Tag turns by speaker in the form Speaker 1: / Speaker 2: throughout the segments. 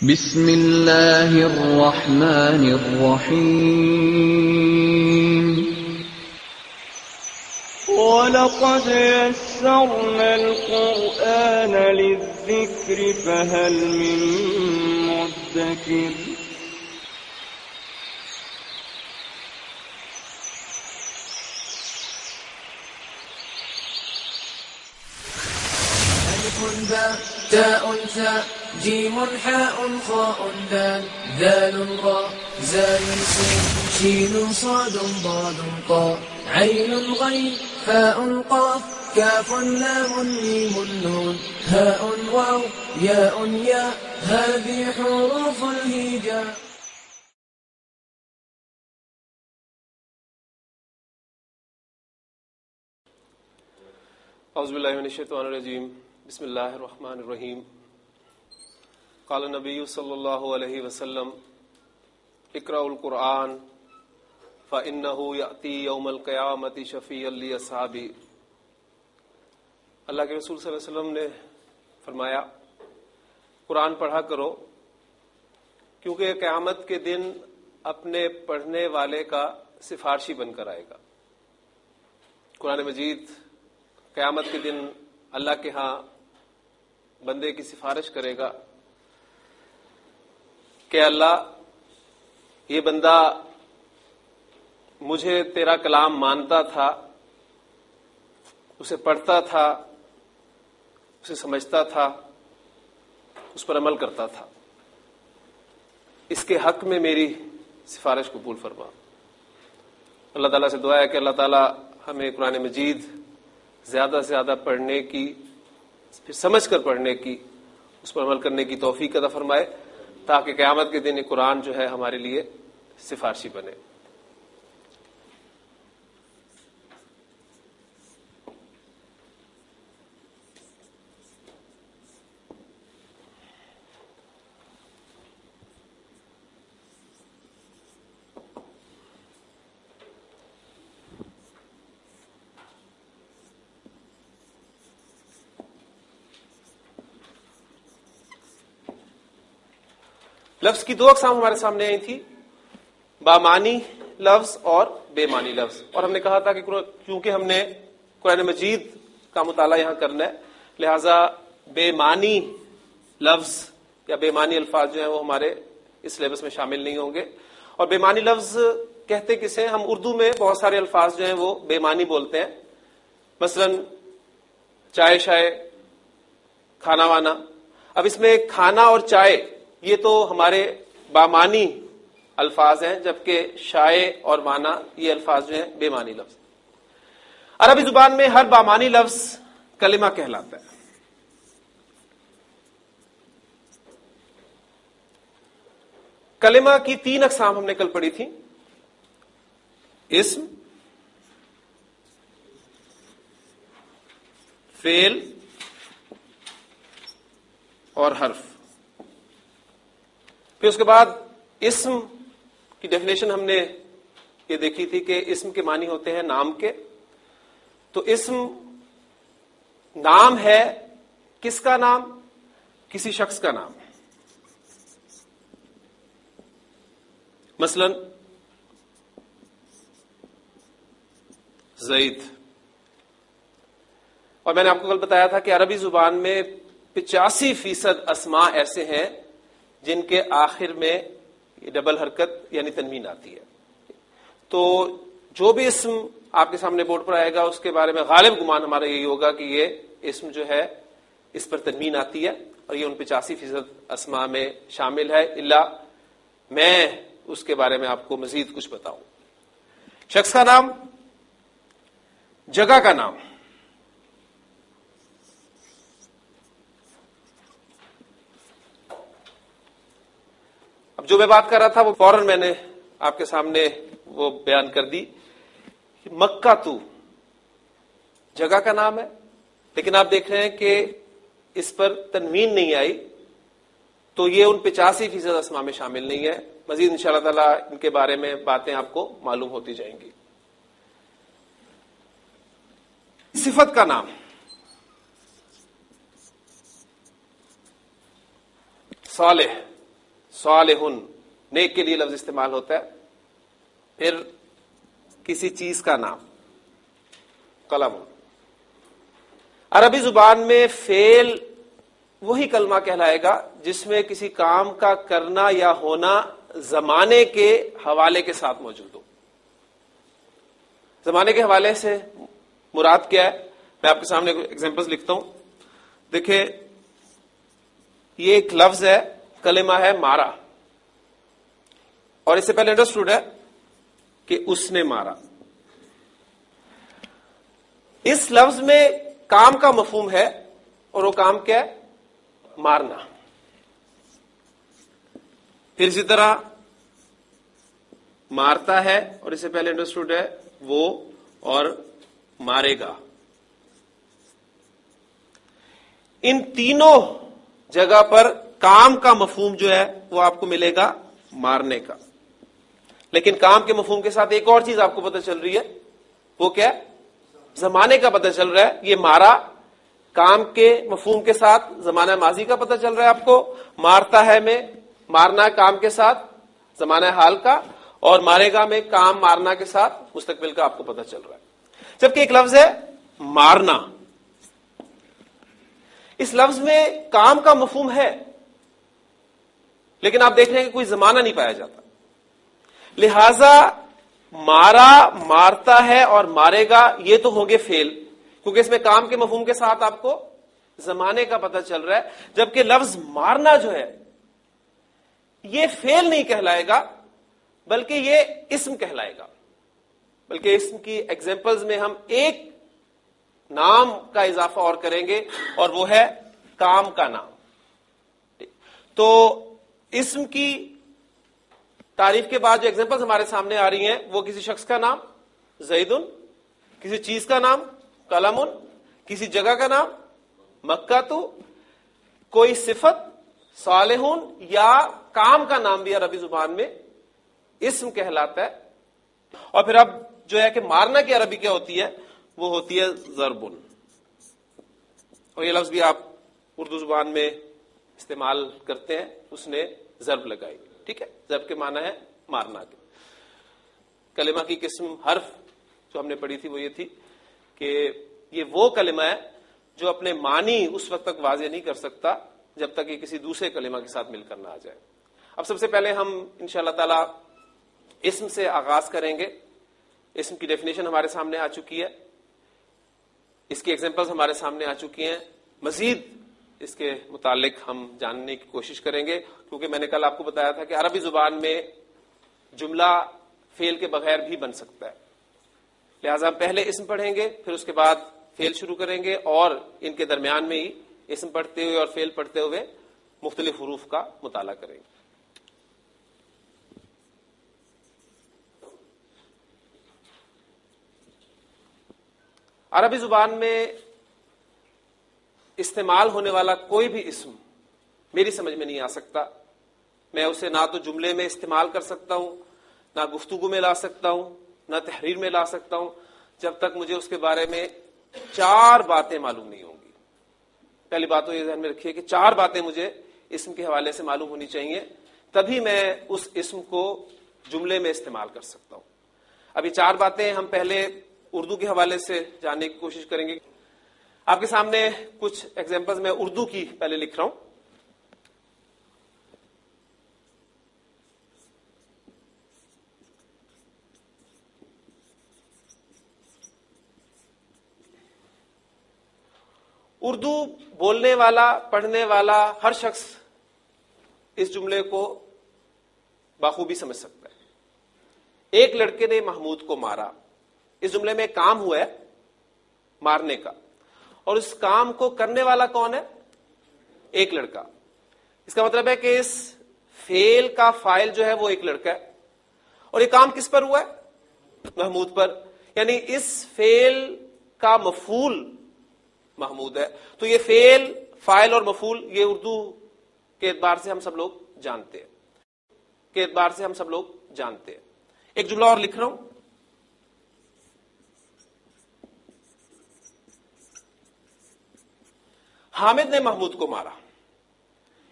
Speaker 1: بسم اللہ الرحمن الرحیم
Speaker 2: وَلَقَدْ يَسَّرْنَا الْقُرْآنَ لِلذِّكْرِ فَهَلْ مِن مُّدَّكِرٍ
Speaker 3: ألف باء تاء ثاء جيم حاء خاء دال ذال راء زال سين شين صاد ضاد طاء عين غين فاء قاف كاف لام ميم نون هاء واو ياء ياء هذه حروف الهجاء.
Speaker 4: اعوذ باللہ من الشیطان الرجیم بسم اللہ الرحمن الرحیم. قال النبی صلی اللہ علیہ وسلم اقرأوا القرآن فإنہ یأتی یوم القیامة شفیعا لأصحابہ. اللہ کے رسول صلی اللہ علیہ وسلم نے فرمایا قرآن پڑھا کرو کیونکہ قیامت کے دن اپنے پڑھنے والے کا سفارشی بن کر آئے گا. قرآن مجید قیامت کے دن اللہ کے ہاں بندے کی سفارش کرے گا کہ اللہ یہ بندہ مجھے تیرا کلام مانتا تھا، اسے پڑھتا تھا، اسے سمجھتا تھا، اس پر عمل کرتا تھا، اس کے حق میں میری سفارش قبول فرما. اللہ تعالیٰ سے دعا ہے کہ اللہ تعالیٰ ہمیں قرآن مجید زیادہ سے زیادہ پڑھنے کی، پھر سمجھ کر پڑھنے کی، اس پر عمل کرنے کی توفیق عطا فرمائے تاکہ قیامت کے دن یہ قرآن جو ہے ہمارے لیے سفارشی بنے. لفظ کی دو اقسام ہمارے سامنے آئی تھی، بامانی لفظ اور بے معنی لفظ. اور ہم نے کہا تھا کہ کیونکہ ہم نے قرآن مجید کا مطالعہ یہاں کرنا ہے لہٰذا بے معنی لفظ یا بے معنی الفاظ جو ہیں وہ ہمارے اس سلیبس میں شامل نہیں ہوں گے. اور بے معنی لفظ کہتے کسے؟ ہم اردو میں بہت سارے الفاظ جو ہیں وہ بے معنی بولتے ہیں، مثلا چائے شائے، کھانا وانا. اب اس میں کھانا اور چائے یہ تو ہمارے بامانی الفاظ ہیں، جبکہ شائع اور معنی یہ الفاظ جو ہیں بے معنی لفظ. عربی زبان میں ہر بامانی لفظ کلمہ کہلاتا ہے. کلمہ کی تین اقسام ہم نے کل پڑھی تھی، اسم، فعل اور حرف. پھر اس کے بعد اسم کی ڈیفینیشن ہم نے یہ دیکھی تھی کہ اسم کے معنی ہوتے ہیں نام کے. تو اسم نام ہے، کس کا نام؟ کسی شخص کا نام. مثلا زید. اور میں نے آپ کو کل بتایا تھا کہ عربی زبان میں 85% اسماء ایسے ہیں جن کے آخر میں ڈبل حرکت یعنی تنوین آتی ہے. تو جو بھی اسم آپ کے سامنے بورڈ پر آئے گا اس کے بارے میں غالب گمان ہمارا یہی ہوگا کہ یہ اسم جو ہے اس پر تنوین آتی ہے اور یہ ان 85% اسماء میں شامل ہے، الا میں اس کے بارے میں آپ کو مزید کچھ بتاؤں. شخص کا نام، جگہ کا نام. جو میں بات کر رہا تھا وہ فوراً میں نے آپ کے سامنے وہ بیان کر دی. مکہ تو جگہ کا نام ہے، لیکن آپ دیکھ رہے ہیں کہ اس پر تنوین نہیں آئی، تو یہ ان 85% اسماء میں شامل نہیں ہے. مزید انشاءاللہ تعالی ان کے بارے میں باتیں آپ کو معلوم ہوتی جائیں گی. صفت کا نام، صالح، صالحن نیک کے لیے لفظ استعمال ہوتا ہے. پھر کسی چیز کا نام قلم. عربی زبان میں فعل وہی کلمہ کہلائے گا جس میں کسی کام کا کرنا یا ہونا زمانے کے حوالے کے ساتھ موجود ہو. زمانے کے حوالے سے مراد کیا ہے؟ میں آپ کے سامنے ایگزامپلز لکھتا ہوں. دیکھیں یہ ایک لفظ ہے, کلمہ ہے مارا, اور اس سے پہلے انڈرسٹوڈ ہے کہ اس نے مارا. اس لفظ میں کام کا مفہوم ہے, اور وہ کام کیا ہے؟ مارنا. پھر اسی طرح مارتا ہے, اور اس سے پہلے انڈرسٹوڈ ہے وہ, اور مارے گا. ان تینوں جگہ پر کام کا مفہوم جو ہے وہ آپ کو ملے گا مارنے کا. لیکن کام کے مفہوم کے ساتھ ایک اور چیز آپ کو پتہ چل رہی ہے, وہ کیا ہے؟ زمانے کا پتہ چل رہا ہے. یہ مارا کام کے مفہوم کے ساتھ زمانہ ماضی کا پتہ چل رہا ہے آپ کو, مارتا ہے میں مارنا کام کے ساتھ زمانہ حال کا, اور مارے گا میں کام مارنا کے ساتھ مستقبل کا آپ کو پتہ چل رہا ہے. جبکہ ایک لفظ ہے مارنا, اس لفظ میں کام کا مفہوم ہے, لیکن آپ دیکھ رہے ہیں کہ کوئی زمانہ نہیں پایا جاتا. لہذا مارا, مارتا ہے اور مارے گا یہ تو ہوں گے فعل, کیونکہ اس میں کام کے مفہوم کے ساتھ آپ کو زمانے کا پتہ چل رہا ہے. جبکہ لفظ مارنا جو ہے یہ فعل نہیں کہلائے گا, بلکہ یہ اسم کہلائے گا. بلکہ اسم کی ایگزامپلز میں ہم ایک نام کا اضافہ اور کریں گے, اور وہ ہے کام کا نام. تو اسم کی تعریف کے بعد جو ایگزامپلز ہمارے سامنے آ رہی ہیں وہ کسی شخص کا نام زیدن, کسی چیز کا نام قلمن, کسی جگہ کا نام مکہ تو, کوئی صفت صالحون, یا کام کا نام بھی عربی زبان میں اسم کہلاتا ہے. اور پھر اب جو ہے کہ مارنا کی عربی کیا ہوتی ہے؟ وہ ہوتی ہے ضربن. اور یہ لفظ بھی آپ اردو زبان میں استعمال کرتے ہیں, اس نے ضرب لگائی. ٹھیک ہے, ضرب کے معنی ہے مارنا کے. کلمہ کی قسم حرف جو ہم نے پڑھی تھی وہ یہ تھی کہ یہ وہ کلمہ ہے جو اپنے معنی اس وقت تک واضح نہیں کر سکتا جب تک یہ کسی دوسرے کلمہ کے ساتھ مل کر نہ آ جائے. اب سب سے پہلے ہم انشاءاللہ تعالی اسم سے آغاز کریں گے. اسم کی ڈیفینیشن ہمارے سامنے آ چکی ہے, اس کی ایگزامپلز ہمارے سامنے آ چکی ہیں. مزید اس کے متعلق ہم جاننے کی کوشش کریں گے, کیونکہ میں نے کل آپ کو بتایا تھا کہ عربی زبان میں جملہ فعل کے بغیر بھی بن سکتا ہے. لہٰذا ہم پہلے اسم پڑھیں گے, پھر اس کے بعد فعل شروع کریں گے, اور ان کے درمیان میں ہی اسم پڑھتے ہوئے اور فعل پڑھتے ہوئے مختلف حروف کا مطالعہ کریں گے. عربی زبان میں استعمال ہونے والا کوئی بھی اسم میری سمجھ میں نہیں آ سکتا. میں اسے نہ تو جملے میں استعمال کر سکتا ہوں, نہ گفتگو میں لا سکتا ہوں, نہ تحریر میں لا سکتا ہوں, جب تک مجھے اس کے بارے میں 4 باتیں معلوم نہیں ہوں گی. پہلی بات تو یہ ذہن میں رکھیے کہ 4 باتیں مجھے اسم کے حوالے سے معلوم ہونی چاہیے, تبھی میں اس اسم کو جملے میں استعمال کر سکتا ہوں. اب یہ 4 باتیں ہم پہلے اردو کے حوالے سے جاننے کی کوشش کریں گے. آپ کے سامنے کچھ ایگزامپلز میں اردو کی پہلے لکھ رہا ہوں. اردو بولنے والا, پڑھنے والا ہر شخص اس جملے کو بخوبی سمجھ سکتا ہے. ایک لڑکے نے محمود کو مارا. اس جملے میں کام ہوا ہے مارنے کا, اور اس کام کو کرنے والا کون ہے؟ ایک لڑکا. اس کا مطلب ہے کہ اس فعل کا فاعل جو ہے وہ ایک لڑکا ہے, اور یہ کام کس پر ہوا ہے؟ محمود پر. یعنی اس فعل کا مفعول محمود ہے. تو یہ فعل, فاعل اور مفعول یہ اردو کے اعتبار سے ہم سب لوگ جانتے ہیں. ایک جملہ اور لکھ رہا ہوں. حامد نے محمود کو مارا.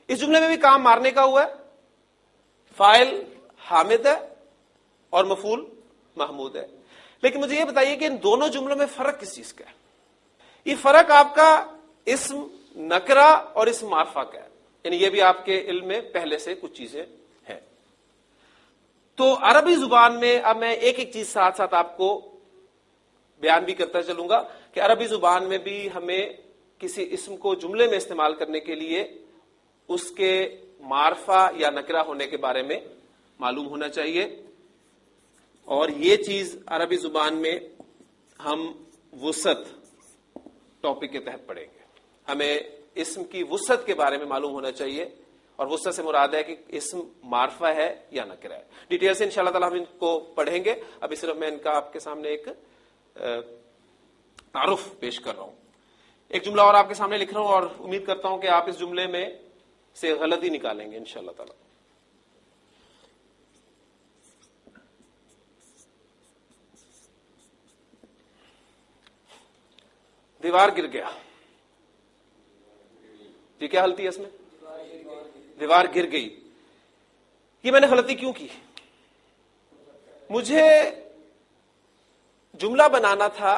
Speaker 4: اس جملے میں بھی کام مارنے کا ہوا ہے, فاعل حامد ہے اور مفعول محمود ہے. لیکن مجھے یہ بتائیے کہ ان دونوں جملوں میں فرق کس چیز کا ہے؟ یہ فرق آپ کا اسم نکرہ اور اسم معرفہ کا ہے. یعنی یہ بھی آپ کے علم میں پہلے سے کچھ چیزیں ہیں. تو عربی زبان میں اب میں ایک ایک چیز ساتھ ساتھ آپ کو بیان بھی کرتا چلوں گا کہ عربی زبان میں بھی ہمیں کسی اسم کو جملے میں استعمال کرنے کے لیے اس کے معرفہ یا نکرہ ہونے کے بارے میں معلوم ہونا چاہیے. اور یہ چیز عربی زبان میں ہم وسعت ٹاپک کے تحت پڑھیں گے. ہمیں اسم کی وسعت کے بارے میں معلوم ہونا چاہیے, اور وسعت سے مراد ہے کہ اسم معرفہ ہے یا نکرہ ہے. ڈیٹیل سے انشاءاللہ تعالی ہم ان کو پڑھیں گے. ابھی صرف میں ان کا آپ کے سامنے ایک تعارف پیش کر رہا ہوں. ایک جملہ اور آپ کے سامنے لکھ رہا ہوں اور امید کرتا ہوں کہ آپ اس جملے میں سے غلطی نکالیں گے انشاءاللہ تعالی. دیوار گر گیا. جی کیا غلطی ہے اس میں؟ دیوار گر گئی. یہ میں نے غلطی کیوں کی؟ مجھے جملہ بنانا تھا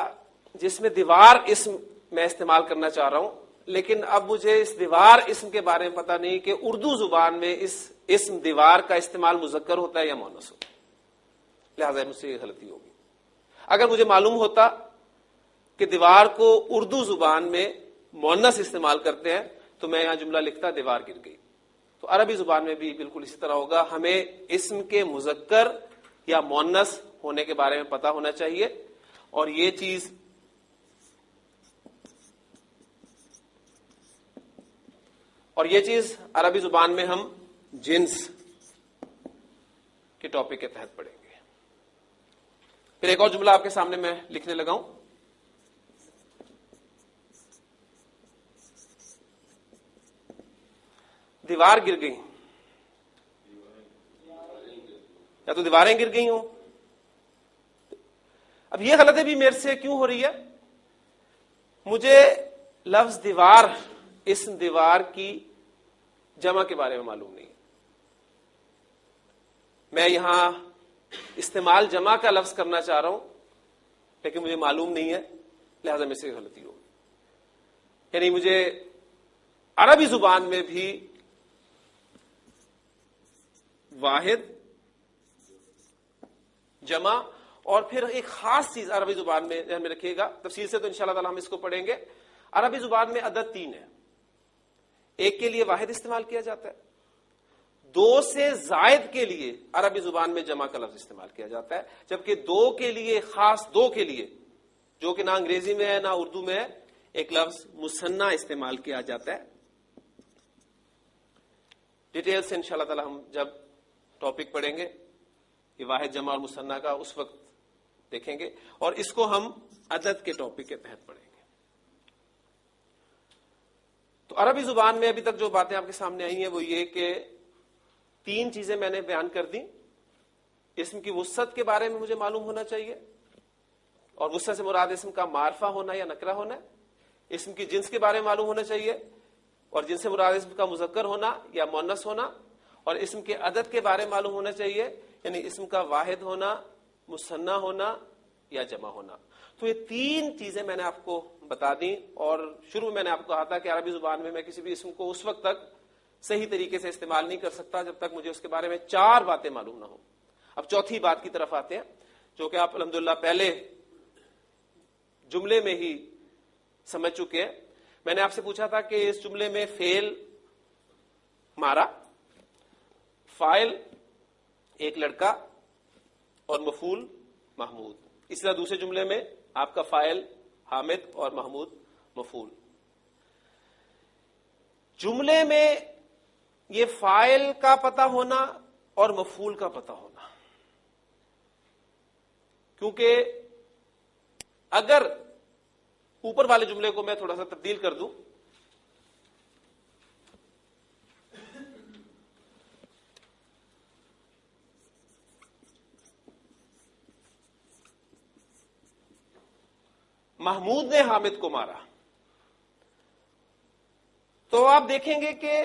Speaker 4: جس میں دیوار اسم میں استعمال کرنا چاہ رہا ہوں, لیکن اب مجھے اس دیوار اسم کے بارے میں پتہ نہیں کہ اردو زبان میں اس اسم دیوار کا استعمال مذکر ہوتا ہے یا مؤنث ہوتا ہے. لہذا مجھ سے یہ غلطی ہوگی. اگر مجھے معلوم ہوتا کہ دیوار کو اردو زبان میں مؤنث استعمال کرتے ہیں تو میں یہاں جملہ لکھتا دیوار گر گئی. تو عربی زبان میں بھی بالکل اسی طرح ہوگا. ہمیں اسم کے مذکر یا مؤنث ہونے کے بارے میں پتہ ہونا چاہیے, اور یہ چیز عربی زبان میں ہم جنس کے ٹاپک کے تحت پڑھیں گے. پھر ایک اور جملہ آپ کے سامنے میں لکھنے لگا ہوں. دیوار گر گئی, یا تو دیواریں گر گئی ہوں. اب یہ غلطی بھی میرے سے کیوں ہو رہی ہے؟ مجھے لفظ دیوار, اسم دیوار کی جمع کے بارے میں معلوم نہیں. میں یہاں استعمال جمع کا لفظ کرنا چاہ رہا ہوں لیکن مجھے معلوم نہیں ہے, لہذا مجھ سے غلطی ہوگی. یعنی مجھے عربی زبان میں بھی واحد, جمع, اور پھر ایک خاص چیز عربی زبان میں ذہن میں رکھیے گا. تفصیل سے تو انشاءاللہ تعالی ہم اس کو پڑھیں گے. عربی زبان میں عدد 3 ہے. ایک کے لیے واحد استعمال کیا جاتا ہے, 2 سے زائد کے لیے عربی زبان میں جمع کا لفظ استعمال کیا جاتا ہے, جبکہ 2 کے لیے, خاص 2 کے لیے, جو کہ نہ انگریزی میں ہے نہ اردو میں ہے, ایک لفظ مثنیٰ استعمال کیا جاتا ہے. ڈیٹیل سے انشاءاللہ تعالی ہم جب ٹاپک پڑھیں گے یہ واحد, جمع اور مثنیٰ کا, اس وقت دیکھیں گے, اور اس کو ہم عدد کے ٹاپک کے تحت پڑھیں گے. تو عربی زبان میں ابھی تک جو باتیں آپ کے سامنے آئی ہیں وہ یہ کہ 3 چیزیں میں نے بیان کر دی. اسم کی وسعت کے بارے میں مجھے معلوم ہونا چاہیے, اور وسعت سے مراد اسم کا معرفہ ہونا یا نکرہ ہونا ہے. اسم کی جنس کے بارے میں معلوم ہونا چاہیے, اور جنس سے مراد اسم کا مذکر ہونا یا مؤنث ہونا. اور اسم کے عدد کے بارے میں معلوم ہونا چاہیے, یعنی اسم کا واحد ہونا, مثنیٰ ہونا یا جمع ہونا. تو یہ 3 چیزیں میں نے آپ کو بتا دیں, اور شروع میں نے آپ کو کہا تھا کہ عربی زبان میں کسی بھی اسم کو اس وقت تک صحیح طریقے سے استعمال نہیں کر سکتا جب تک مجھے اس کے بارے میں 4 باتیں معلوم نہ ہوں. اب چوتھی بات کی طرف آتے ہیں, جو کہ آپ الحمدللہ پہلے جملے میں ہی سمجھ چکے ہیں. میں نے آپ سے پوچھا تھا کہ اس جملے میں فعل مارا, فاعل ایک لڑکا, اور مفعول محمود. اس طرح دوسرے جملے میں آپ کا فاعل حامد اور محمود مفعول. جملے میں یہ فاعل کا پتہ ہونا اور مفعول کا پتہ ہونا, کیونکہ اگر اوپر والے جملے کو میں تھوڑا سا تبدیل کر دوں, محمود نے حامد کو مارا, تو آپ دیکھیں گے کہ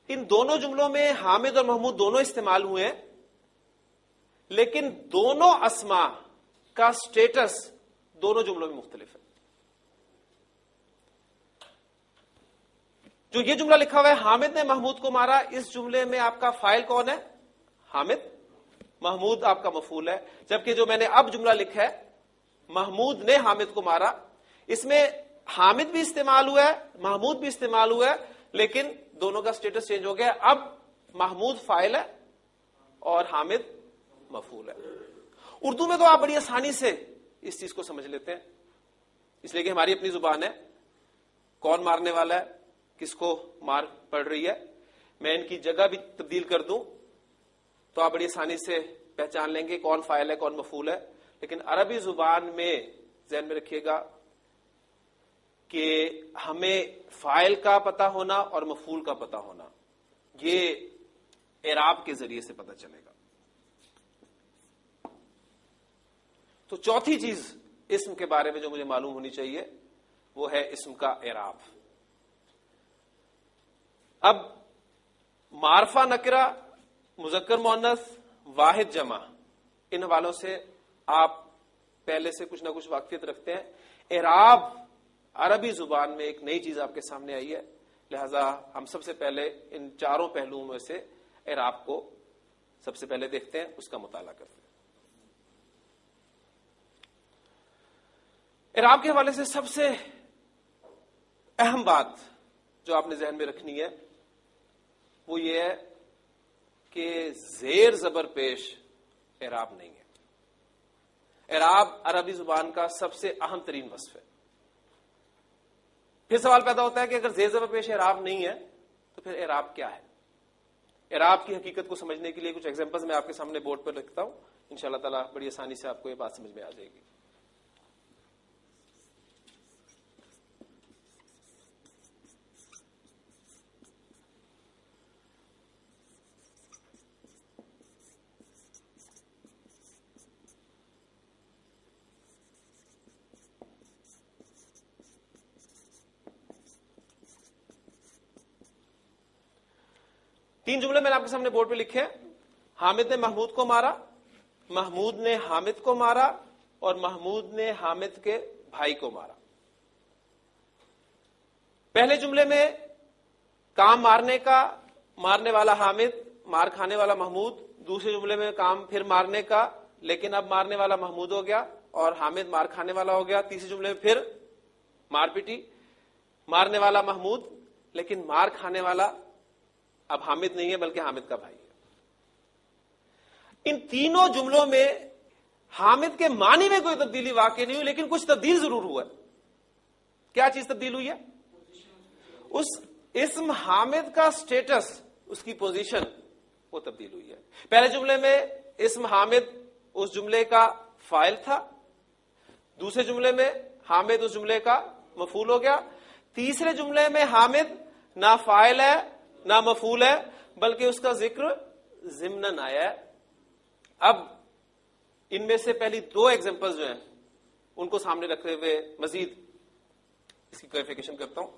Speaker 4: ان دونوں جملوں میں حامد اور محمود دونوں استعمال ہوئے ہیں، لیکن دونوں اسما کا سٹیٹس دونوں جملوں میں مختلف ہے. جو یہ جملہ لکھا ہوا ہے حامد نے محمود کو مارا، اس جملے میں آپ کا فاعل کون ہے؟ حامد. محمود آپ کا مفعول ہے. جبکہ جو میں نے اب جملہ لکھا ہے محمود نے حامد کو مارا، اس میں حامد بھی استعمال ہوا ہے، محمود بھی استعمال ہوا ہے، لیکن دونوں کا سٹیٹس چینج ہو گیا. اب محمود فاعل ہے اور حامد مفعول ہے. اردو میں تو آپ بڑی آسانی سے اس چیز کو سمجھ لیتے ہیں، اس لیے کہ ہماری اپنی زبان ہے. کون مارنے والا ہے، کس کو مار پڑ رہی ہے. میں ان کی جگہ بھی تبدیل کر دوں تو آپ بڑی آسانی سے پہچان لیں گے کون فاعل ہے کون مفعول ہے. لیکن عربی زبان میں ذہن میں رکھیے گا کہ ہمیں فاعل کا پتہ ہونا اور مفعول کا پتہ ہونا یہ اعراب کے ذریعے سے پتہ چلے گا. تو چوتھی چیز اسم کے بارے میں جو مجھے معلوم ہونی چاہیے وہ ہے اسم کا اعراب. اب معرفہ نکرہ، مذکر مؤنث، واحد جمع، ان حوالوں سے آپ پہلے سے کچھ نہ کچھ واقفیت رکھتے ہیں. اعراب عربی زبان میں ایک نئی چیز آپ کے سامنے آئی ہے، لہذا ہم سب سے پہلے ان چاروں پہلوؤں میں سے اعراب کو سب سے پہلے دیکھتے ہیں، اس کا مطالعہ کرتے ہیں. اعراب کے حوالے سے سب سے اہم بات جو آپ نے ذہن میں رکھنی ہے وہ یہ ہے کہ زیر زبر پیش اعراب نہیں ہے. اعراب عربی زبان کا سب سے اہم ترین وصف ہے. پھر سوال پیدا ہوتا ہے کہ اگر زیر زبر پیش اعراب نہیں ہے تو پھر اعراب کیا ہے؟ اعراب کی حقیقت کو سمجھنے کے لیے کچھ ایگزامپلز میں آپ کے سامنے بورڈ پر لکھتا ہوں، انشاءاللہ تعالی بڑی آسانی سے آپ کو یہ بات سمجھ میں آ جائے گی. تین جملے میں نے آپ کے سامنے بورڈ پہ لکھے ہیں. حامد نے محمود کو مارا، محمود نے حامد کو مارا اور محمود نے حامد کے بھائی کو مارا. پہلے جملے میں کام مارنے کا، مارنے والا حامد، مار کھانے والا محمود. دوسرے جملے میں کام پھر مارنے کا، لیکن اب مارنے والا محمود ہو گیا اور حامد مار کھانے والا ہو گیا. تیسرے جملے میں پھر مار پیٹی، مارنے والا محمود لیکن مار کھانے والا اب حامد نہیں ہے بلکہ حامد کا بھائی ہے. ان تینوں جملوں میں حامد کے معنی میں کوئی تبدیلی واقع نہیں ہوئی، لیکن کچھ تبدیل ضرور ہوا ہے. کیا چیز تبدیل ہوئی ہے؟ اس اسم حامد کا سٹیٹس، اس کی پوزیشن وہ تبدیل ہوئی ہے. پہلے جملے میں اسم حامد اس جملے کا فاعل تھا، دوسرے جملے میں حامد اس جملے کا مفعول ہو گیا، تیسرے جملے میں حامد نہ فاعل ہے نہ مفعول ہے بلکہ اس کا ذکر ضمناً آیا ہے. اب ان میں سے پہلی دو ایگزامپلز جو ہیں ان کو سامنے رکھتے ہوئے مزید اس کی کلیریفیکیشن کرتا ہوں.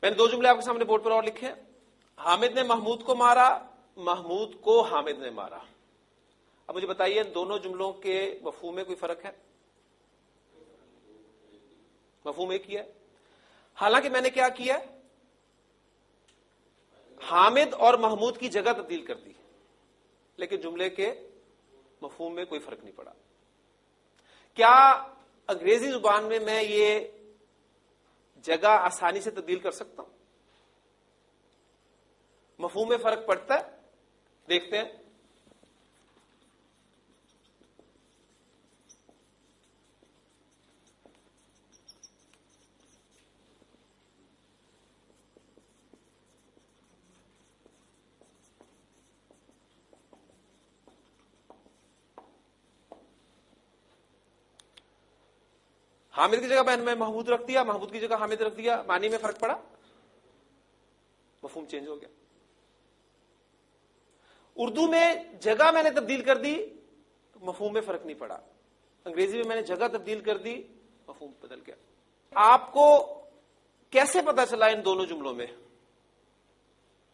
Speaker 4: میں نے دو جملے آپ کے سامنے بورڈ پر اور لکھے ہیں. حامد نے محمود کو مارا، محمود کو حامد نے مارا. اب مجھے بتائیے دونوں جملوں کے مفہوم میں کوئی فرق ہے؟ مفہوم ایک ہی ہے. حالانکہ میں نے کیا کیا، حامد اور محمود کی جگہ تبدیل کر دی، لیکن جملے کے مفہوم میں کوئی فرق نہیں پڑا. کیا انگریزی زبان میں میں یہ جگہ آسانی سے تبدیل کر سکتا ہوں؟ مفہوم میں فرق پڑتا ہے؟ دیکھتے ہیں. حامد کی جگہ میں نے محمود رکھ دیا, محمود کی جگہ حامد رکھ دیا, معنی میں فرق پڑا, مفہوم چینج ہو گیا. اردو میں جگہ میں نے تبدیل کر دی, مفہوم میں فرق نہیں پڑا. انگریزی میں نے جگہ تبدیل کر دی, مفہوم بدل گیا. آپ کو کیسے پتا چلا ان دونوں جملوں میں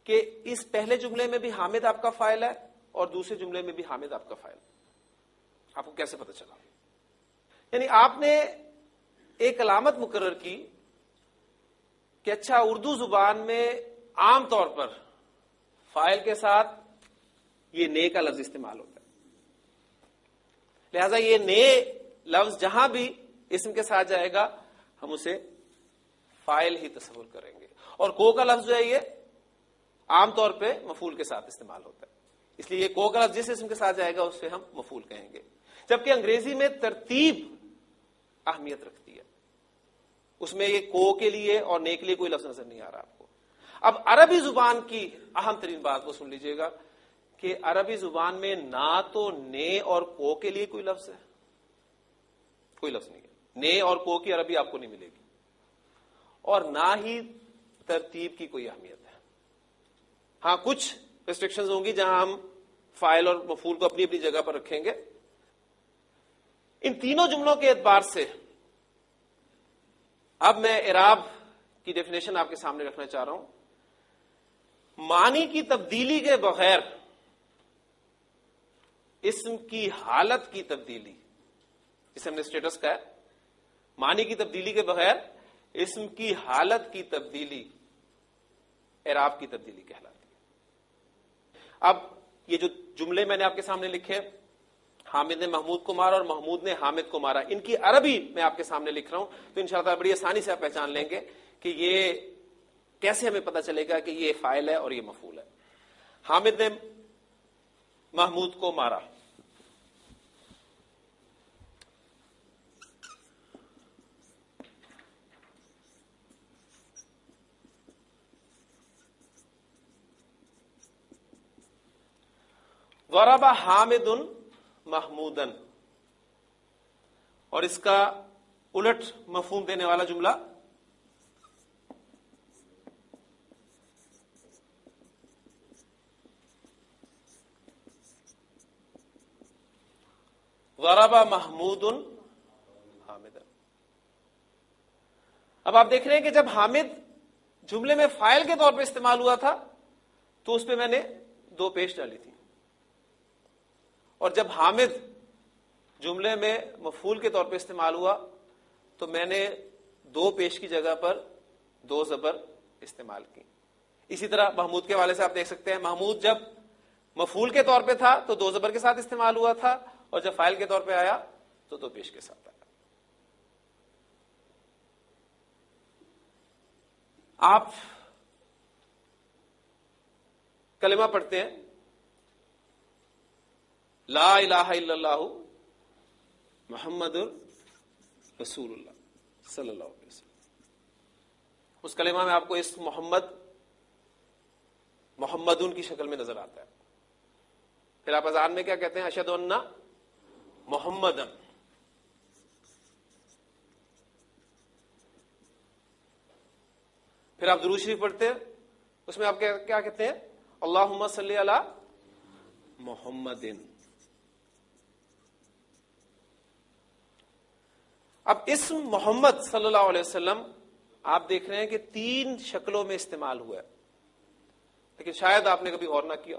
Speaker 4: کہ اس پہلے جملے میں بھی حامد آپ کا فاعل ہے اور دوسرے جملے میں بھی حامد آپ کا فاعل؟ آپ کو کیسے پتا چلا؟ یعنی آپ نے ایک علامت مقرر کی کہ اچھا اردو زبان میں عام طور پر فاعل کے ساتھ یہ نے کا لفظ استعمال ہوتا ہے, لہذا یہ نے لفظ جہاں بھی اسم کے ساتھ جائے گا ہم اسے فاعل ہی تصور کریں گے, اور کو کا لفظ جو ہے یہ عام طور پہ مفعول کے ساتھ استعمال ہوتا ہے, اس لیے یہ کو کا لفظ جس اسم کے ساتھ جائے گا اس سے ہم مفعول کہیں گے. جبکہ انگریزی میں ترتیب اہمیت رکھتی ہے, اس میں یہ کو کے لیے اور نے کے لیے کوئی لفظ نظر نہیں آ رہا آپ کو. اب عربی زبان کی اہم ترین بات کو سن لیجئے گا کہ عربی زبان میں نہ تو نے اور کو کے لیے کوئی لفظ ہے, کوئی لفظ نہیں ہے. نے اور کو کی عربی آپ کو نہیں ملے گی, اور نہ ہی ترتیب کی کوئی اہمیت ہے. ہاں کچھ ریسٹرکشنز ہوں گی جہاں ہم فاعل اور مفعول کو اپنی اپنی جگہ پر رکھیں گے. ان تینوں جملوں کے اعتبار سے اب میں اعراب کی ڈیفینیشن آپ کے سامنے رکھنا چاہ رہا ہوں. معنی کی تبدیلی کے بغیر اسم کی حالت کی تبدیلی, جسے ہم نے اسٹیٹس کا ہے, معنی کی تبدیلی کے بغیر اسم کی حالت کی تبدیلی اعراب کی تبدیلی کہلاتی ہے. اب یہ جو جملے میں نے آپ کے سامنے لکھے, حامد نے محمود کو مارا اور محمود نے حامد کو مارا, ان کی عربی میں آپ کے سامنے لکھ رہا ہوں, تو انشاءاللہ بڑی آسانی سے آپ پہچان لیں گے کہ یہ کیسے ہمیں پتا چلے گا کہ یہ فاعل ہے اور یہ مفعول ہے. حامد نے محمود کو مارا, ضرب حامد محمودن, اور اس کا الٹ مفہوم دینے والا جملہ ضرب محمود حامدن. اب آپ دیکھ رہے ہیں کہ جب حامد جملے میں فاعل کے طور پہ استعمال ہوا تھا تو اس پہ میں نے دو پیش ڈالی تھی, اور جب حامد جملے میں مفعول کے طور پہ استعمال ہوا تو میں نے دو پیش کی جگہ پر دو زبر استعمال کی. اسی طرح محمود کے حوالے سے آپ دیکھ سکتے ہیں, محمود جب مفعول کے طور پہ تھا تو دو زبر کے ساتھ استعمال ہوا تھا, اور جب فاعل کے طور پہ آیا تو دو پیش کے ساتھ آیا. آپ کلمہ پڑھتے ہیں لا الہ الا اللہ محمد رسول اللہ صلی اللہ علیہ وسلم. اس کلمہ میں آپ کو اس محمدن کی شکل میں نظر آتا ہے. پھر آپ اذان میں کیا کہتے ہیں؟ اشہد ان محمدن. پھر آپ درود شریف پڑھتے ہیں, اس میں آپ کیا کہتے ہیں؟ اللہم صلی علی محمدن. اب اسم محمد صلی اللہ علیہ وسلم آپ دیکھ رہے ہیں کہ تین شکلوں میں استعمال ہوا ہے, لیکن شاید آپ نے کبھی غور نہ کیا.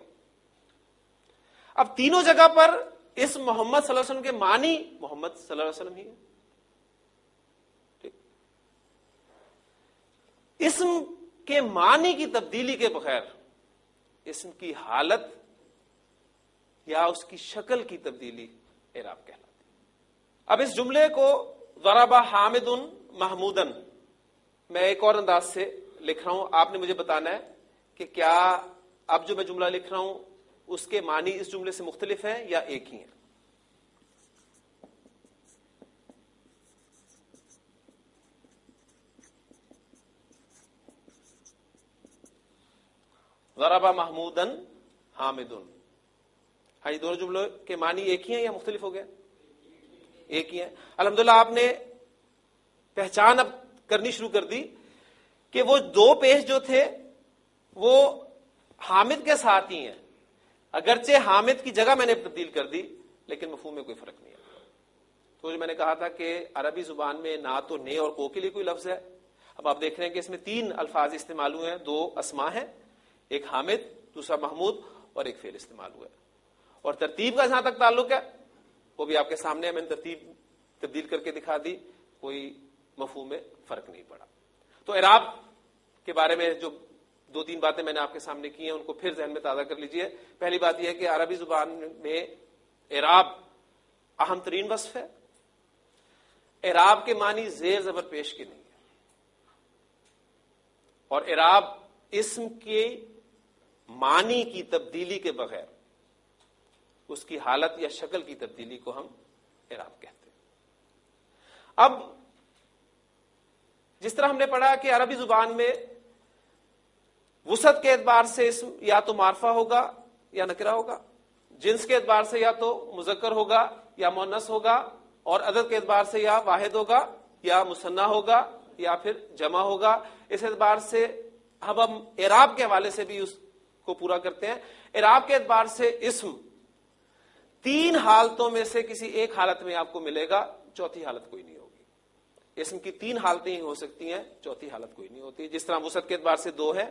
Speaker 4: اب تینوں جگہ پر اسم محمد صلی اللہ علیہ وسلم کے معنی محمد صلی اللہ علیہ وسلم ہی ہے. ٹھیک, اسم کے معنی کی تبدیلی کے بغیر اسم کی حالت یا اس کی شکل کی تبدیلی اعراب کہلاتی ہے. اب اس جملے کو ضرب حامد محمودن میں ایک اور انداز سے لکھ رہا ہوں, آپ نے مجھے بتانا ہے کہ کیا اب جو میں جملہ لکھ رہا ہوں اس کے معنی اس جملے سے مختلف ہیں یا ایک ہی ہیں. ضرب محمودن حامدن, ہاں یہ دونوں جملوں کے معنی ایک ہی ہیں یا مختلف ہو گئے؟ ایک ہی ہیں. الحمدللہ آپ نے پہچان اب کرنی شروع کر دی کہ وہ دو پیش جو تھے وہ حامد کے ساتھ ہی ہیں، اگرچہ حامد کی جگہ میں نے تبدیل کر دی لیکن مفہوم میں کوئی فرق نہیں ہے. تو جو میں نے کہا تھا کہ عربی زبان میں نہ تو نے اور کو کے لیے کوئی لفظ ہے. اب آپ دیکھ رہے ہیں کہ اس میں 3 الفاظ استعمال ہوئے ہیں، 2 اسما ہیں، ایک حامد، دوسرا محمود اور ایک فعل استعمال ہوا ہے. اور ترتیب کا جہاں تک تعلق ہے وہ بھی آپ کے سامنے میں نے ترتیب تبدیل کر کے دکھا دی، کوئی مفہوم میں فرق نہیں پڑا. تو اعراب کے بارے میں جو 2-3 باتیں میں نے آپ کے سامنے کی ہیں ان کو پھر ذہن میں تازہ کر لیجئے. پہلی بات یہ ہے کہ عربی زبان میں اعراب اہم ترین وصف ہے. اعراب کے معنی زیر زبر پیش کے نہیں ہے، اور اعراب اسم کے معنی کی تبدیلی کے بغیر اس کی حالت یا شکل کی تبدیلی کو ہم اعراب کہتے ہیں. اب جس طرح ہم نے پڑھا کہ عربی زبان میں وسعت کے اعتبار سے اسم یا تو معرفہ ہوگا یا نکرہ ہوگا، جنس کے اعتبار سے یا تو مذکر ہوگا یا مؤنث ہوگا، اور عدد کے اعتبار سے یا واحد ہوگا یا مثنیٰ ہوگا یا پھر جمع ہوگا. اس اعتبار سے اب ہم اعراب کے حوالے سے بھی اس کو پورا کرتے ہیں. اعراب کے اعتبار سے اسم 3 حالتوں میں سے کسی ایک حالت میں آپ کو ملے گا، چوتھی حالت کوئی نہیں ہوگی. اسم کی 3 حالتیں ہی ہو سکتی ہیں، چوتھی حالت کوئی نہیں ہوتی. جس طرح وسعت کے اعتبار سے 2 ہے،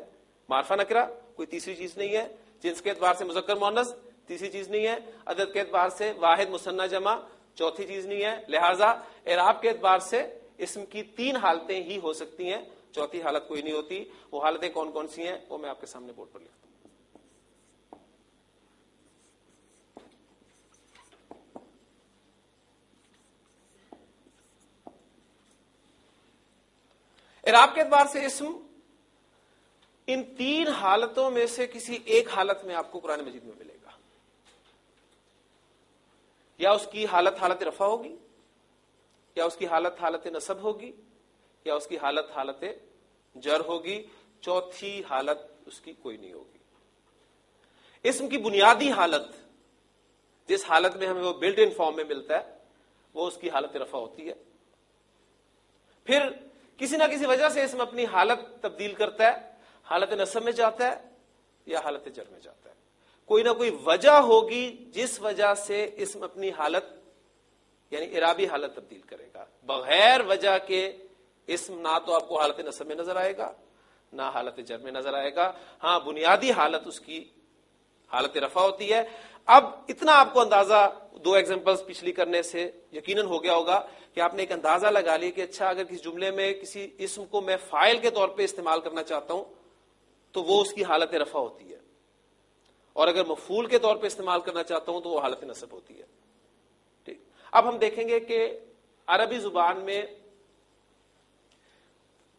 Speaker 4: معرفہ نکرہ، کوئی تیسری چیز نہیں ہے. جنس کے اعتبار سے مذکر مؤنث، تیسری چیز نہیں ہے. عدد کے اعتبار سے واحد مثنیٰ جمع، چوتھی چیز نہیں ہے. لہذا اعراب کے اعتبار سے اسم کی 3 حالتیں ہی ہو سکتی ہیں، چوتھی حالت کوئی نہیں ہوتی. وہ حالتیں کون کون سی ہیں وہ میں آپ کے سامنے بورڈ پر لکھتا ہوں. اعراب کے اعتبار سے اسم ان 3 حالتوں میں سے کسی ایک حالت میں آپ کو قرآن مجید میں ملے گا. یا اس کی حالت حالت رفع ہوگی، یا اس کی حالت حالت نصب ہوگی، یا اس کی حالت حالت جر ہوگی. چوتھی حالت اس کی کوئی نہیں ہوگی. اسم کی بنیادی حالت جس حالت میں ہمیں وہ بلٹ ان فارم میں ملتا ہے وہ اس کی حالت رفع ہوتی ہے. پھر کسی نہ کسی وجہ سے اسم اپنی حالت تبدیل کرتا ہے، حالت نصب میں جاتا ہے یا حالت جر میں جاتا ہے. کوئی نہ کوئی وجہ ہوگی جس وجہ سے اسم اپنی حالت یعنی اعرابی حالت تبدیل کرے گا. بغیر وجہ کے اسم نہ تو آپ کو حالت نصب میں نظر آئے گا نہ حالت جر میں نظر آئے گا. ہاں بنیادی حالت اس کی حالت رفع ہوتی ہے. اب اتنا آپ کو اندازہ 2 ایگزامپلز پچھلی کرنے سے یقیناً ہو گیا ہوگا کہ آپ نے ایک اندازہ لگا لیا کہ اچھا اگر کسی جملے میں کسی اسم کو میں فاعل کے طور پہ استعمال کرنا چاہتا ہوں تو وہ اس کی حالت رفع ہوتی ہے، اور اگر مفعول کے طور پہ استعمال کرنا چاہتا ہوں تو وہ حالت نصب ہوتی ہے. ٹھیک. اب ہم دیکھیں گے کہ عربی زبان میں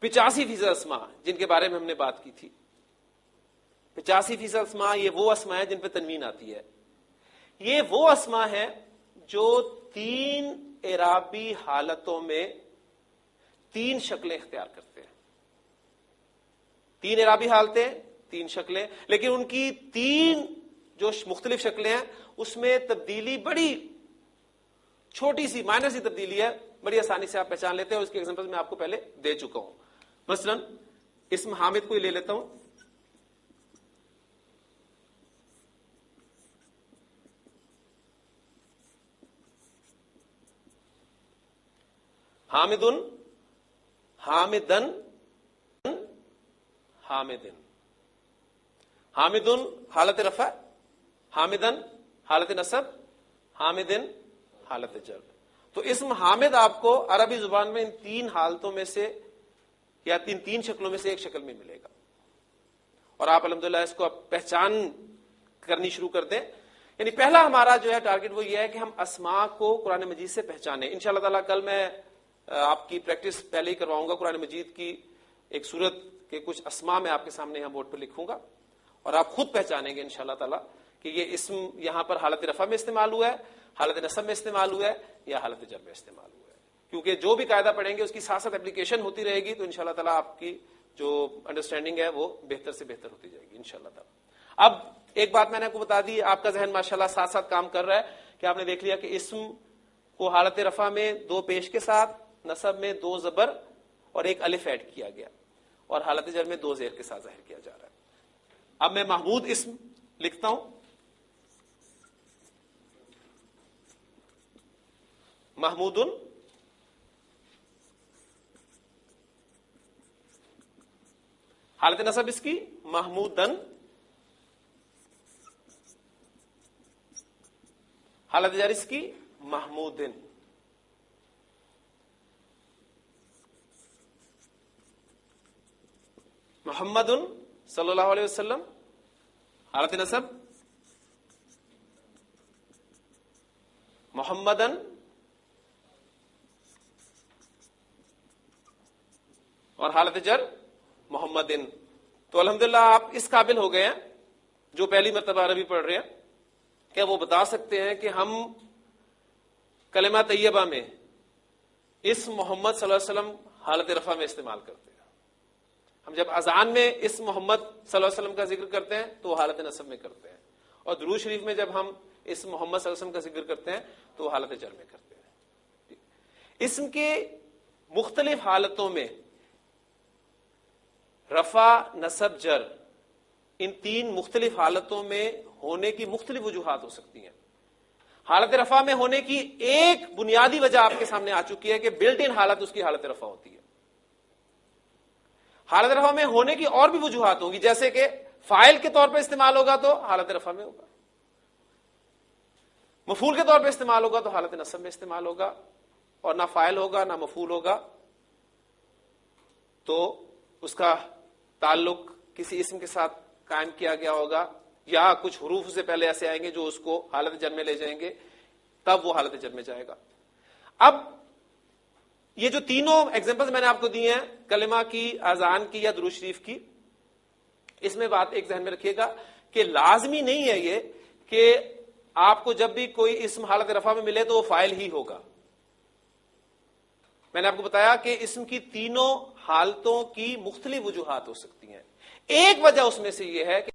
Speaker 4: 85% اسما جن کے بارے میں ہم نے بات کی تھی، 85% اسما یہ وہ اسما ہیں جن پہ تنوین آتی ہے. یہ وہ اسما ہیں جو 3 اعرابی حالتوں میں 3 شکلیں اختیار کرتے ہیں. 3 اعرابی حالتیں، 3 شکلیں، لیکن ان کی 3 جو مختلف شکلیں ہیں اس میں تبدیلی بڑی چھوٹی سی مائنر سی تبدیلی ہے، بڑی آسانی سے آپ پہچان لیتے ہیں. اور اس کے ایگزامپل میں آپ کو پہلے دے چکا ہوں. مثلا اسم حامد کو ہی لے لیتا ہوں. حامدن، حامدن، حامدن. حامدن حالت رفع، حامدن حالت نصب، حامدن حالت جر. تو اسم حامد آپ کو عربی زبان میں ان 3 حالتوں میں سے یا 3 شکلوں میں سے ایک شکل میں ملے گا. اور آپ الحمدللہ اس کو پہچان کرنی شروع کر دیں. یعنی پہلا ہمارا جو ہے ٹارگٹ وہ یہ ہے کہ ہم اسماء کو قرآن مجید سے پہچانیں. انشاءاللہ تعالیٰ کل میں آپ کی پریکٹس پہلے ہی کرواؤں گا. قرآن مجید کی ایک سورت کے کچھ اسماء میں آپ کے سامنے یہاں بورڈ پر لکھوں گا اور آپ خود پہچانیں گے انشاءاللہ تعالیٰ کہ یہ اسم یہاں پر حالت رفع میں استعمال ہوا ہے، حالت نصب میں استعمال ہوا ہے یا حالت جر میں استعمال ہوا ہے. کیونکہ جو بھی قاعدہ پڑھیں گے اس کی ساتھ ساتھ اپلیکیشن ہوتی رہے گی تو انشاءاللہ تعالیٰ آپ کی جو انڈرسٹینڈنگ ہے وہ بہتر سے بہتر ہوتی جائے گی انشاءاللہ تعالیٰ. اب ایک بات میں نے آپ کو بتا دی، آپ کا ذہن ماشاءاللہ ساتھ ساتھ کام کر رہا ہے کہ آپ نے دیکھ لیا کہ اسم کو حالت رفع میں 2 پیش کے ساتھ نصب میں 2 زبر اور 1 الف ایڈ کیا گیا اور حالت جر میں 2 زیر کے ساتھ ظاہر کیا جا رہا ہے. اب میں محمود اسم لکھتا ہوں. محمودن حالت نصب اس کی محمودن, حالت جر اس کی محمودن. محمد صلی اللہ علیہ وسلم حالت نصب محمدن, اور حالت جر محمدن. تو الحمدللہ آپ اس قابل ہو گئے ہیں جو پہلی مرتبہ عربی پڑھ رہے ہیں کہ وہ بتا سکتے ہیں کہ ہم کلمہ طیبہ میں اس محمد صلی اللہ علیہ وسلم حالت رفع میں استعمال کرتے ہیں. ہم جب اذان میں اس محمد صلی اللہ علیہ وسلم کا ذکر کرتے ہیں تو وہ حالت نصب میں کرتے ہیں, اور درود شریف میں جب ہم اس محمد صلی اللہ علیہ وسلم کا ذکر کرتے ہیں تو وہ حالت جر میں کرتے ہیں. اسم کے مختلف حالتوں میں رفع نصب جر ان 3 مختلف حالتوں میں ہونے کی مختلف وجوہات ہو سکتی ہیں. حالت رفع میں ہونے کی ایک بنیادی وجہ آپ کے سامنے آ چکی ہے کہ بلٹ ان حالت اس کی حالت رفع ہوتی ہے. حالت رفع میں ہونے کی اور بھی وجوہات ہوں گی, جیسے کہ فاعل کے طور پہ استعمال ہوگا تو حالت رفع میں ہوگا, مفعول کے طور پہ استعمال ہوگا تو حالت نصب میں استعمال ہوگا, اور نہ فاعل ہوگا نہ مفعول ہوگا تو اس کا تعلق کسی اسم کے ساتھ قائم کیا گیا ہوگا, یا کچھ حروف سے پہلے ایسے آئیں گے جو اس کو حالت جر میں لے جائیں گے, تب وہ حالت جر میں جائے گا. اب یہ جو تینوں ایگزامپلز میں نے آپ کو دیے ہیں, کلمہ کی, اذان کی یا درود شریف کی, اس میں بات ایک ذہن میں رکھیے گا کہ لازمی نہیں ہے یہ کہ آپ کو جب بھی کوئی اسم حالت رفع میں ملے تو وہ فاعل ہی ہوگا. میں نے آپ کو بتایا کہ اسم کی تینوں حالتوں کی مختلف وجوہات ہو سکتی ہیں. ایک وجہ اس میں سے یہ ہے کہ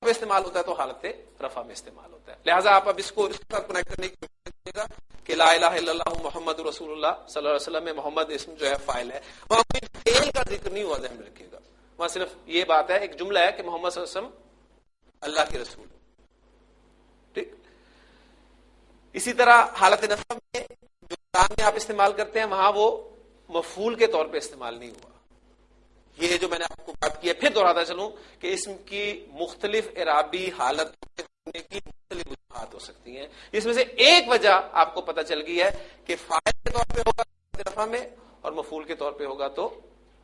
Speaker 4: استعمال ہوتا ہے تو حالت رفع میں استعمال ہوتا ہے. لہٰذا آپ اب اس کو کنیکٹ کرنے کی کوشش کیجیے گا کہ لا الہ الا اللہ محمد رسول اللہ صلی اللہ علیہ وسلم میں محمد اسم جو ہے فاعل ہے, وہاں کوئی فعل کا ذکر نہیں ہوا, ذہن میں رکھیے گا. وہاں صرف یہ بات ہے, ایک جملہ ہے کہ محمد صلی اللہ علیہ وسلم اللہ کے رسول. ٹھیک. اسی طرح حالت نصب میں جو کلام میں آپ استعمال کرتے ہیں وہاں وہ مفعول کے طور پہ استعمال نہیں ہوا. یہ جو میں نے آپ کو بات کی ہے, پھر دوہراتا چلوں کہ اسم کی مختلف اعرابی حالت ہونے کی مختلف وجوہات ہو سکتی ہیں. اس میں سے ایک وجہ آپ کو پتہ چل گئی ہے کہ فاعل کے طور پہ ہوگا حالت رفع میں, اور مفعول کے طور پہ ہوگا تو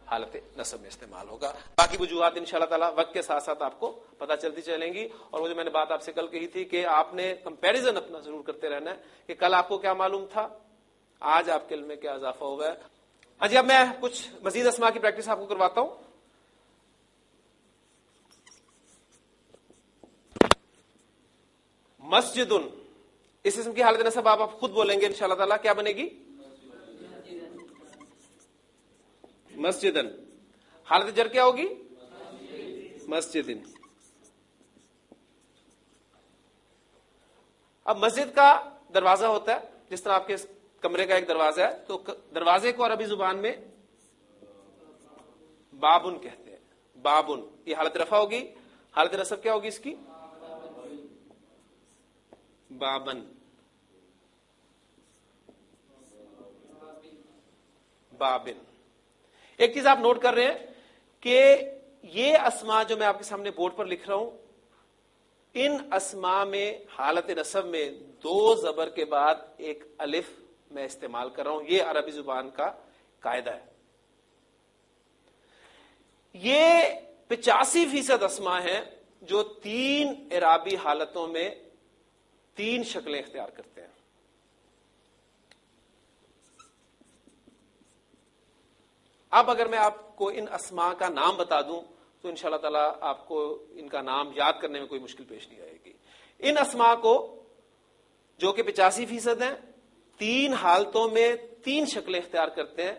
Speaker 4: حالت نصب میں استعمال ہوگا. باقی وجوہات انشاءاللہ تعالی وقت کے ساتھ ساتھ آپ کو پتہ چلتی چلیں گی. اور وہ جو میں نے بات آپ سے کل کہی تھی کہ آپ نے کمپیریزن اپنا ضرور کرتے رہنا ہے کہ کل آپ کو کیا معلوم تھا, آج آپ کے علم میں کیا اضافہ ہوا ہے. ہاں جی, اب میں کچھ مزید اسماء کی پریکٹس آپ کو کرواتا ہوں. مسجد, اس اسم کی حالت نصب آپ خود بولیں گے انشاءاللہ تعالی, کیا بنے گی؟ مسجدن. حالت جر کیا ہوگی؟ مسجدن. اب مسجد کا دروازہ ہوتا ہے, جس طرح آپ کے کمرے کا ایک دروازہ ہے, تو دروازے کو عربی زبان میں بابن کہتے ہیں. بابن, یہ حالت رفع ہوگی. حالت نصب کیا ہوگی اس کی؟ بابن. بابن. ایک چیز آپ نوٹ کر رہے ہیں کہ یہ اسماء جو میں آپ کے سامنے بورڈ پر لکھ رہا ہوں, ان اسماء میں حالت نصب میں 2 زبر کے بعد ایک الف میں استعمال کر رہا ہوں. یہ عربی زبان کا قاعدہ ہے. یہ 85% اسماء ہیں جو 3 اعرابی حالتوں میں 3 شکلیں اختیار کرتے ہیں. اب اگر میں آپ کو ان اسماء کا نام بتا دوں تو انشاءاللہ تعالی آپ کو ان کا نام یاد کرنے میں کوئی مشکل پیش نہیں آئے گی. ان اسماء کو جو کہ 85% ہیں, 3 حالتوں میں 3 شکلیں اختیار کرتے ہیں.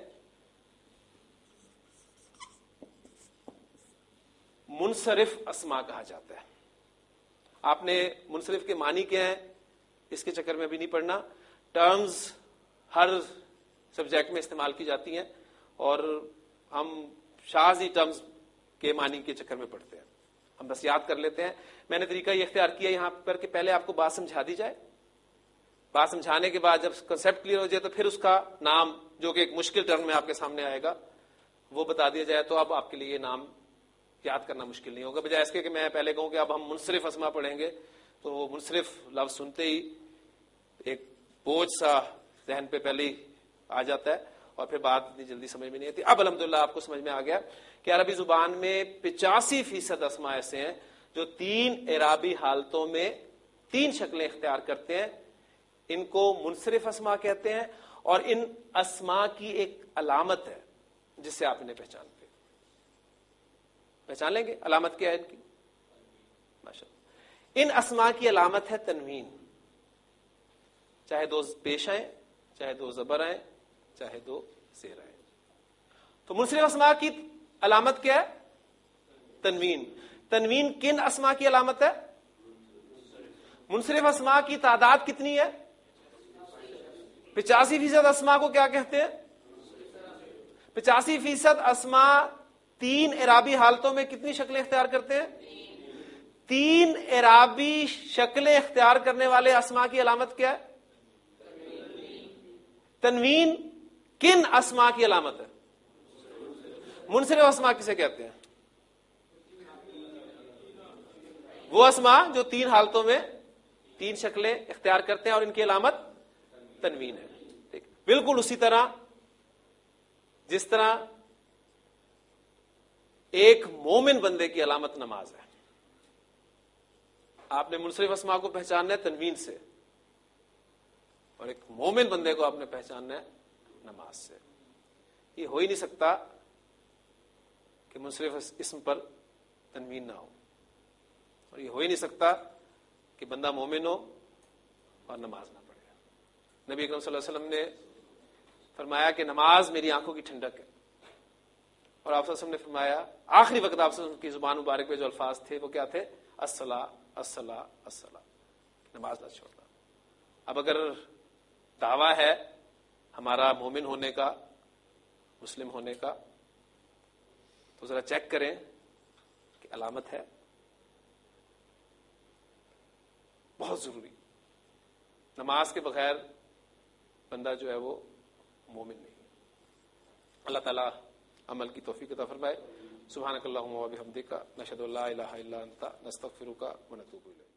Speaker 4: منصرف اسماء کہا جاتا ہے. آپ نے منصرف کے معنی کیا ہیں اس کے چکر میں بھی نہیں پڑنا. ٹرمز ہر سبجیکٹ میں استعمال کی جاتی ہیں اور ہم شاذ ہی ٹرمز کے معنی کے چکر میں پڑتے ہیں. ہم بس یاد کر لیتے ہیں. میں نے طریقہ یہ اختیار کیا یہاں پر کہ پہلے آپ کو بات سمجھا دی جائے, بات سمجھانے کے بعد جب کنسیپٹ کلیئر ہو جائے تو پھر اس کا نام جو کہ ایک مشکل ٹرم میں آپ کے سامنے آئے گا وہ بتا دیا جائے, تو اب آپ کے لیے یہ نام یاد کرنا مشکل نہیں ہوگا. بجائے اس کے کہ میں پہلے کہوں کہ اب ہم منصرف اسما پڑھیں گے تو وہ منصرف لفظ سنتے ہی ایک بوجھ سا ذہن پہ پہلے ہی آ جاتا ہے اور پھر بات اتنی جلدی سمجھ میں نہیں آتی. اب الحمدللہ آپ کو سمجھ میں آ گیا کہ عربی زبان میں 85% اسما ایسے ہیں جو 3 اعرابی حالتوں میں 3 شکلیں اختیار کرتے ہیں. ان کو منصرف اسما کہتے ہیں اور ان اسما کی ایک علامت ہے جس سے آپ انہیں پہچانتے ہیں. پہچان لیں گے علامت کیا ہے ان کی؟ ماشاءاللہ. ان اسما کی علامت ہے تنوین, چاہے 2 پیش آئیں, چاہے 2 زبر آئیں, چاہے 2 زیر آئیں. تو منصرف اسما کی علامت کیا ہے؟ تنوین. تنوین کن اسما کی علامت ہے؟ منصرف اسما کی تعداد کتنی ہے؟ 85% اسما کو کیا کہتے ہیں؟ 85% اسما 3 اعرابی حالتوں میں کتنی شکلیں اختیار کرتے ہیں؟ 3 اعرابی شکلیں اختیار کرنے والے اسما کی علامت کیا ہے؟ تنوین کن اسما کی علامت ہے؟ منصرف اسما کسے کہتے ہیں؟ وہ اسما جو 3 حالتوں میں 3 شکلیں اختیار کرتے ہیں اور ان کی علامت تنوین ہے. بالکل اسی طرح جس طرح ایک مومن بندے کی علامت نماز ہے, آپ نے منصرف اسما کو پہچاننا ہے تنوین سے اور ایک مومن بندے کو آپ نے پہچاننا ہے نماز سے. یہ ہو ہی نہیں سکتا کہ منصرف اسم پر تنوین نہ ہو, اور یہ ہو ہی نہیں سکتا کہ بندہ مومن ہو اور نماز نہ پڑھے. نبی اکرم صلی اللہ علیہ وسلم نے فرمایا کہ نماز میری آنکھوں کی ٹھنڈک ہے, اور آپ صلی اللہ علیہ وسلم نے فرمایا آخری وقت آپ صلی اللہ علیہ وسلم کی زبان مبارک پہ جو الفاظ تھے وہ کیا تھے؟ الصلاۃ الصلاۃ الصلاۃ, نماز نہ چھوڑنا. اب اگر دعویٰ ہے ہمارا مومن ہونے کا, مسلم ہونے کا, تو ذرا چیک کریں کہ علامت ہے. بہت ضروری. نماز کے بغیر بندہ جو ہے وہ مومن نہیں. اللہ تعالیٰ عمل کی توفیق عطا فرمائے. سبحانک اللہم و بحمدک نشہد ان لا الہ الا انت نستغفرک و نتوب الیک.